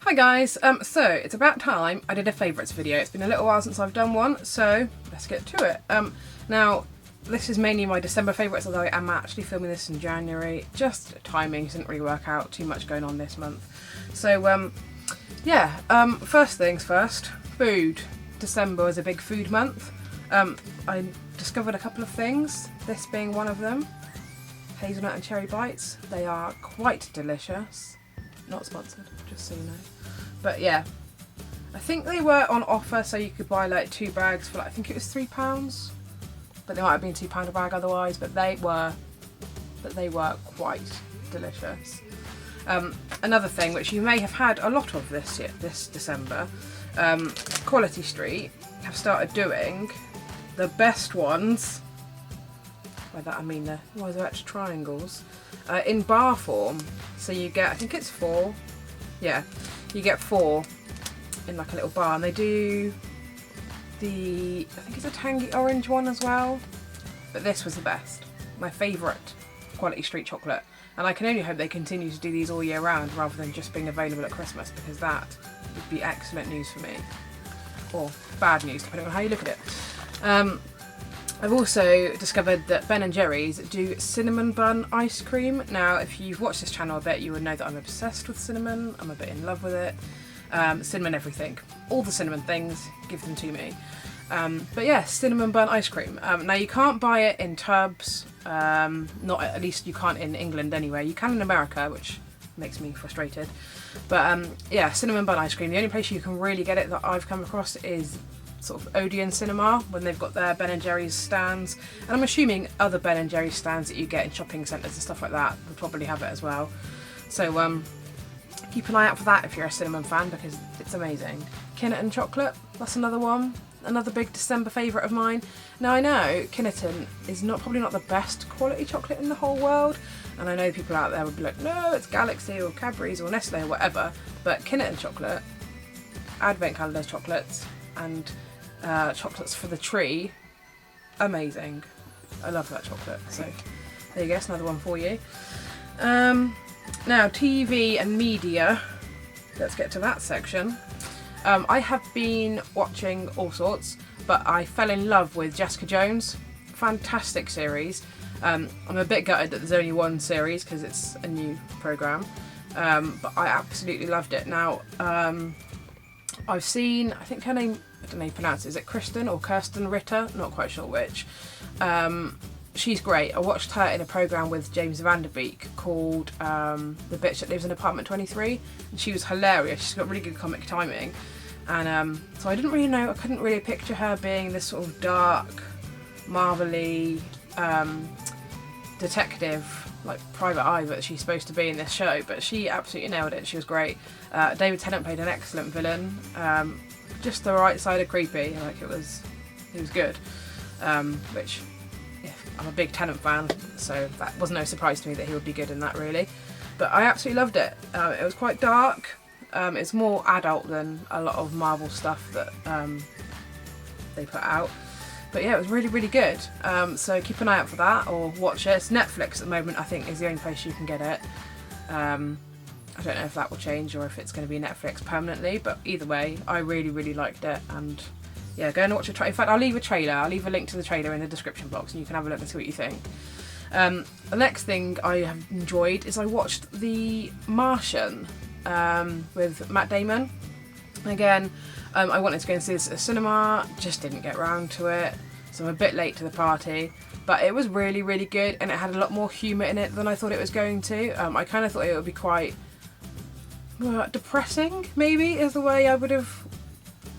Hi guys, so it's about time I did a favourites video. It's been a little while since I've done one, so let's get to it. Now, this is mainly my December favourites, although I am actually filming this in January. Just timing didn't really work out, too much going on this month. So, first things first, food. December is a big food month. I discovered a couple of things, this being one of them. Hazelnut and cherry bites. They are quite delicious. Not sponsored, just so you know. But yeah, I think they were on offer, so you could buy like 2 bags for like, I think it was £3, but they might have been £2 a bag otherwise. But they were quite delicious. Another thing which you may have had a lot of this December, Quality Street have started doing the best ones. By that I mean they're actually triangles. In bar form, so you get, I think it's 4, yeah, you get 4 in like a little bar, and they do I think it's a tangy orange one as well, but this was the best, my favourite Quality Street chocolate, and I can only hope they continue to do these all year round rather than just being available at Christmas, because that would be excellent news for me, or bad news depending on how you look at it. I've also discovered that Ben & Jerry's do cinnamon bun ice cream. Now, if you've watched this channel a bit, you would know that I'm obsessed with cinnamon. I'm a bit in love with it. Cinnamon everything. All the cinnamon things, give them to me. But yeah, cinnamon bun ice cream. Now, you can't buy it in tubs. Not, at least you can't in England anyway. You can in America, which makes me frustrated. But yeah, cinnamon bun ice cream. The only place you can really get it that I've come across is sort of Odeon Cinema, when they've got their Ben & Jerry's stands, and I'm assuming other Ben & Jerry's stands that you get in shopping centres and stuff like that will probably have it as well. So keep an eye out for that if you're a cinnamon fan, because it's amazing. Kinnerton chocolate, that's another one, another big December favourite of mine. Now, I know Kinnerton is probably not the best quality chocolate in the whole world, and I know people out there would be like, no, it's Galaxy or Cadbury's or Nestle or whatever, but Kinnerton chocolate, Advent calendars chocolates, and chocolates for the tree, amazing. I love that chocolate. So there you go, it's another one for you. Now, TV and media, let's get to that section. I have been watching all sorts, but I fell in love with Jessica Jones. Fantastic series. I'm a bit gutted that there's only one series because it's a new programme, but I absolutely loved it. Now, I've seen, I think her name, I don't know how you pronounce it, is it Kristen or Kirsten Ritter? Not quite sure which. She's great. I watched her in a programme with James Van Der Beek called The Bitch That Lives in Apartment 23, and she was hilarious. She's got really good comic timing, and so I couldn't really picture her being this sort of dark, marvelly detective, like Private Eye, that she's supposed to be in this show, but she absolutely nailed it. She was great. David Tennant played an excellent villain, just the right side of creepy. Like, he was good, which, yeah, I'm a big Tennant fan, so that was no surprise to me that he would be good in that, really. But I absolutely loved it. It was quite dark. It's more adult than a lot of Marvel stuff that they put out. But yeah, it was really, really good. So keep an eye out for that, or watch it. It's Netflix at the moment, I think, is the only place you can get it. I don't know if that will change or if it's going to be Netflix permanently, but either way, I really, really liked it. And yeah, go and watch a trailer. In fact, I'll leave a link to the trailer in the description box, and you can have a look and see what you think. The next thing I have enjoyed is I watched The Martian with Matt Damon. Again, I wanted to go and see this at the cinema, just didn't get round to it, so I'm a bit late to the party, but it was really, really good, and it had a lot more humour in it than I thought it was going to. I kind of thought it would be quite depressing, maybe, is the way I would have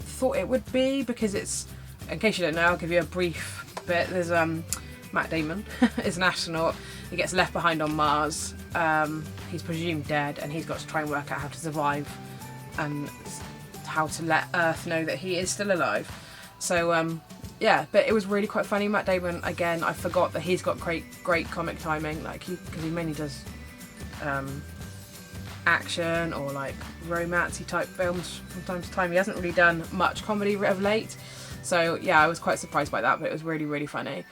thought it would be, because it's, in case you don't know, I'll give you a brief bit. There's Matt Damon is an astronaut. He gets left behind on Mars. He's presumed dead, and he's got to try and work out how to survive and how to let Earth know that he is still alive. So yeah, but it was really quite funny. Matt Damon, again, I forgot that he's got great comic timing, like because he mainly does action or like romancy type films from time to time. He hasn't really done much comedy of late, so yeah, I was quite surprised by that, but it was really, really funny.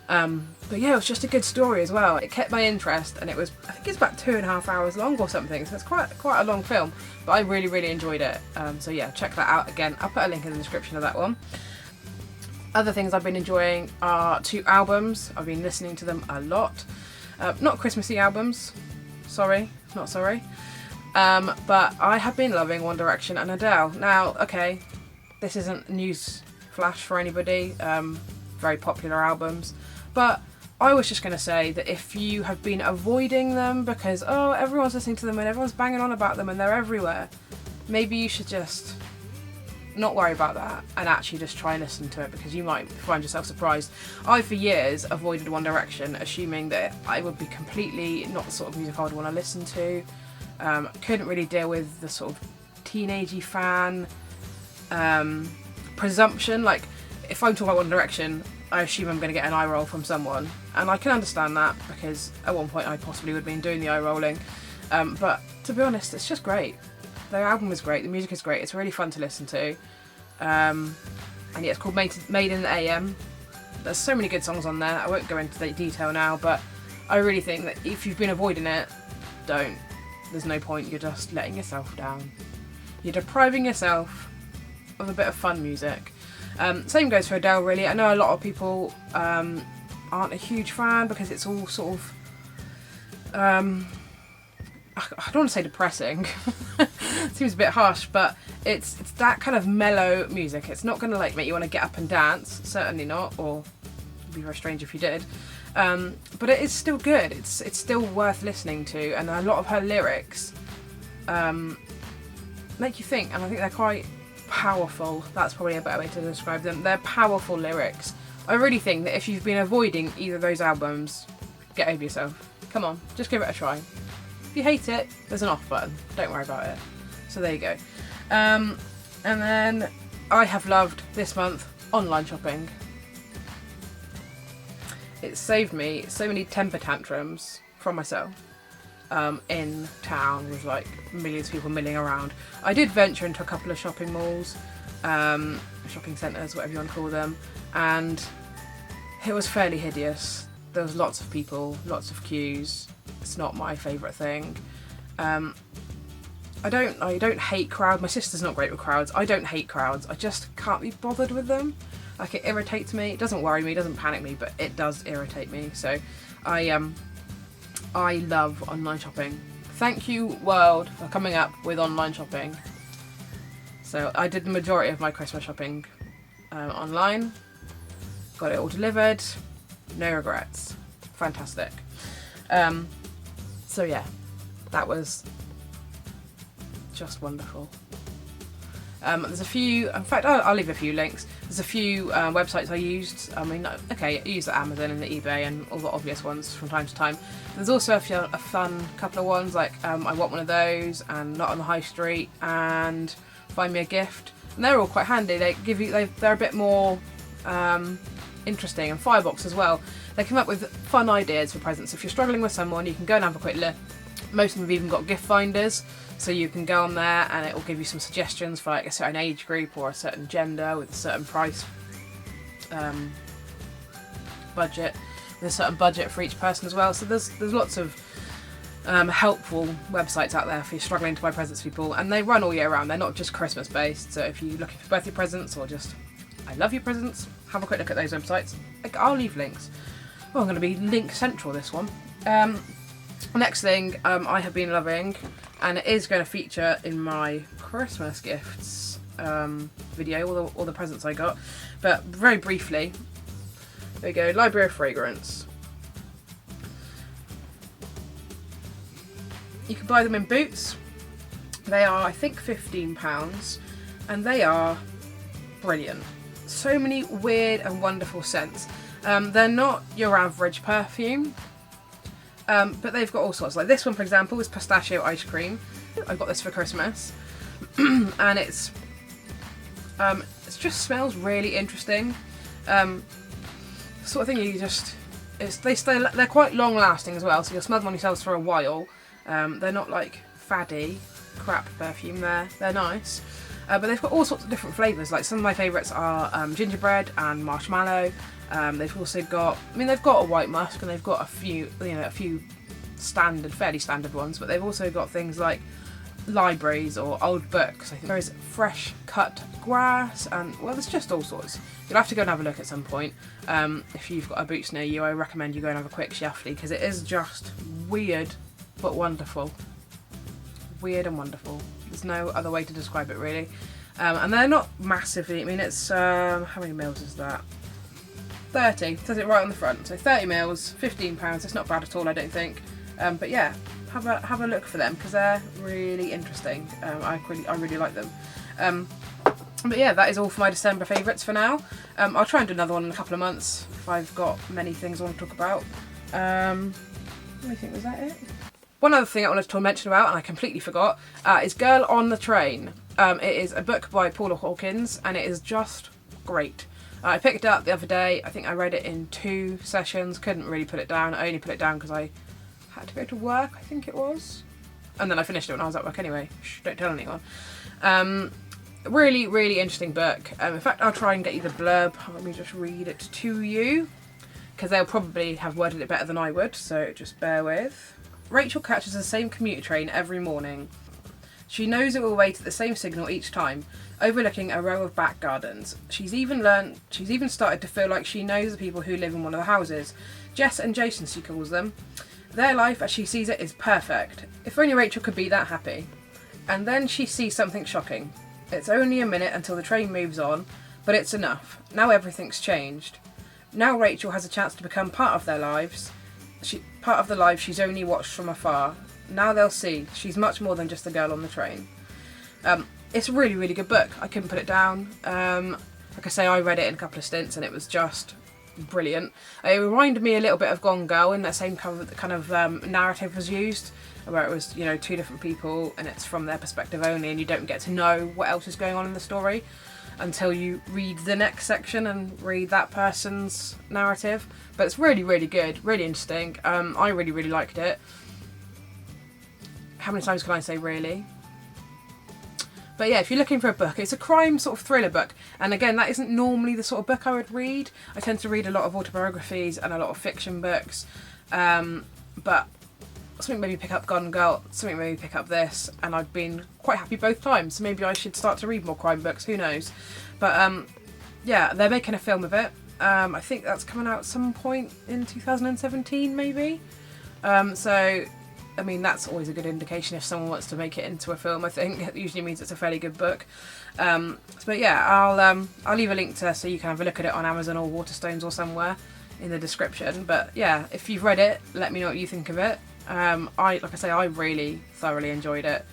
But yeah, it was just a good story as well. It kept my interest, and it was, I think it's about 2.5 hours long or something, so it's quite a long film, but I really enjoyed it. So yeah, check that out again. I'll put a link in the description of that one. Other things I've been enjoying are 2 albums. I've been listening to them a lot. Not Christmassy albums, not sorry. But I have been loving One Direction and Adele. Now, okay, this isn't news flash for anybody, very popular albums, but I was just going to say that if you have been avoiding them because, oh, everyone's listening to them and everyone's banging on about them and they're everywhere, maybe you should just not worry about that and actually just try and listen to it, because you might find yourself surprised. I, for years, avoided One Direction, assuming that I would be completely not the sort of music I would want to listen to. Couldn't really deal with the sort of teenagey fan presumption. Like, if I'm talking about One Direction, I assume I'm going to get an eye roll from someone, and I can understand that because at one point I possibly would have been doing the eye rolling. But to be honest, it's just great. Their album is great, the music is great, it's really fun to listen to. And yeah, it's called Made in the AM. There's so many good songs on there. I won't go into the detail now, but I really think that if you've been avoiding it, don't. There's no point, you're just letting yourself down. You're depriving yourself of a bit of fun music. Same goes for Adele, really. I know a lot of people aren't a huge fan because it's all sort of, I don't want to say depressing, seems a bit harsh, but it's that kind of mellow music. It's not going to like make you want to get up and dance, certainly not, or it'd be very strange if you did. But it is still good. It's still worth listening to, and a lot of her lyrics make you think, and I think they're quite powerful. That's probably a better way to describe them. They're powerful lyrics. I really think that if you've been avoiding either of those albums, get over yourself. Come on, just give it a try. If you hate it, there's an off button. Don't worry about it. So there you go. And then I have loved this month online shopping. It saved me so many temper tantrums from myself in town with like millions of people milling around. I did venture into a couple of shopping malls, shopping centres, whatever you want to call them, and it was fairly hideous. There was lots of people, lots of queues. It's not my favourite thing. I don't hate crowds. My sister's not great with crowds. I don't hate crowds. I just can't be bothered with them. Like, it irritates me. It doesn't worry me, it doesn't panic me, but it does irritate me. So I love online shopping. Thank you, world, for coming up with online shopping. So I did the majority of my Christmas shopping online. Got it all delivered. No regrets. Fantastic. So yeah, that was just wonderful. There's a few, in fact I'll leave a few links. There's a few websites I used. I mean, okay, I use the Amazon and the eBay and all the obvious ones from time to time. There's also a fun couple of ones like I Want One of Those and Not on the High Street and Find Me a Gift. And they're all quite handy. They give you, they're a bit more interesting, and Firebox as well. They come up with fun ideas for presents. If you're struggling with someone, you can go and have a quick look. Most of them have even got gift finders, so you can go on there and it will give you some suggestions for like a certain age group or a certain gender with a certain price budget, with a certain budget for each person as well. So there's lots of helpful websites out there if you're struggling to buy presents for people, and they run all year round. They're not just Christmas based, so if you're looking for birthday presents or just I love your presents, have a quick look at those websites. I'll leave links. Well, I'm going to be link central this one. Next thing I have been loving, and it is going to feature in my Christmas gifts video, all the presents I got, but very briefly, there we go, Library of Fragrance. You can buy them in Boots. They are, I think, £15, and they are brilliant. So many weird and wonderful scents. They're not your average perfume, but they've got all sorts. Like this one, for example, is pistachio ice cream. I got this for Christmas, and it just smells really interesting. Sort of thing you just, they're quite long lasting as well, so you'll smell them on yourselves for a while. They're not like faddy crap perfume. They're nice. But they've got all sorts of different flavours. Like some of my favourites are gingerbread and marshmallow. They've also got, I mean, they've got a White Musk and they've got a few, you know, a few standard, fairly standard ones, but they've also got things like libraries or old books. I think there is fresh cut grass and, well, there's just all sorts. You'll have to go and have a look at some point. If you've got a Boots near you, I recommend you go and have a quick shuffly because it is just weird but wonderful. Weird and wonderful. There's no other way to describe it really. And they're not massively, I mean it's, how many mils is that? 30, it says it right on the front. So 30 mils, £15, it's not bad at all I don't think. But yeah, have a look for them because they're really interesting. I really like them. But yeah, that is all for my December favourites for now. I'll try and do another one in a couple of months if I've got many things I want to talk about. I think, was that it? One other thing I wanted to mention about, and I completely forgot, is Girl on the Train. It is a book by Paula Hawkins, and it is just great. I picked it up the other day. I think I read it in 2 sessions. Couldn't really put it down. I only put it down because I had to go to work, I think it was. And then I finished it when I was at work anyway. Shh, don't tell anyone. Really, really interesting book. In fact, I'll try and get you the blurb. Let me just read it to you, because they'll probably have worded it better than I would, so just bear with. Rachel catches the same commuter train every morning. She knows it will wait at the same signal each time, overlooking a row of back gardens. She's even started to feel like she knows the people who live in one of the houses. Jess and Jason, she calls them. Their life, as she sees it, is perfect. If only Rachel could be that happy. And then she sees something shocking. It's only a minute until the train moves on, but it's enough. Now everything's changed. Now Rachel has a chance to become part of their lives. Part of the life she's only watched from afar. Now they'll see she's much more than just a girl on the train. It's a really, really good book. I couldn't put it down. Like I say, I read it in a couple of stints and it was just brilliant. It reminded me a little bit of Gone Girl, in that same kind of narrative was used, where it was, you know, 2 different people and it's from their perspective only, and you don't get to know what else is going on in the story until you read the next section and read that person's narrative. But it's really, really good, really interesting. I really, really liked it. How many times can I say really? But yeah, if you're looking for a book, it's a crime sort of thriller book. And again, that isn't normally the sort of book I would read. I tend to read a lot of autobiographies and a lot of fiction books. But something made me pick up Gone Girl, something made me pick up this, and I've been quite happy both times. So maybe I should start to read more crime books, who knows. But yeah, they're making a film of it. I think that's coming out at some point in 2017 maybe. So I mean, that's always a good indication if someone wants to make it into a film. I think it usually means it's a fairly good book. But yeah, I'll leave a link to so you can have a look at it on Amazon or Waterstones or somewhere in the description. But yeah, if you've read it, let me know what you think of it. Like I say, I really thoroughly enjoyed it.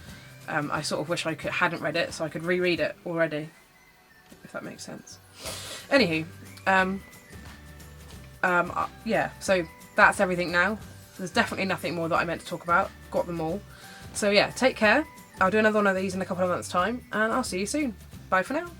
I sort of wish I hadn't read it so I could reread it already, if that makes sense. Anywho, yeah, so that's everything now. There's definitely nothing more that I meant to talk about. Got them all. So yeah, take care. I'll do another one of these in a couple of months' time, and I'll see you soon. Bye for now.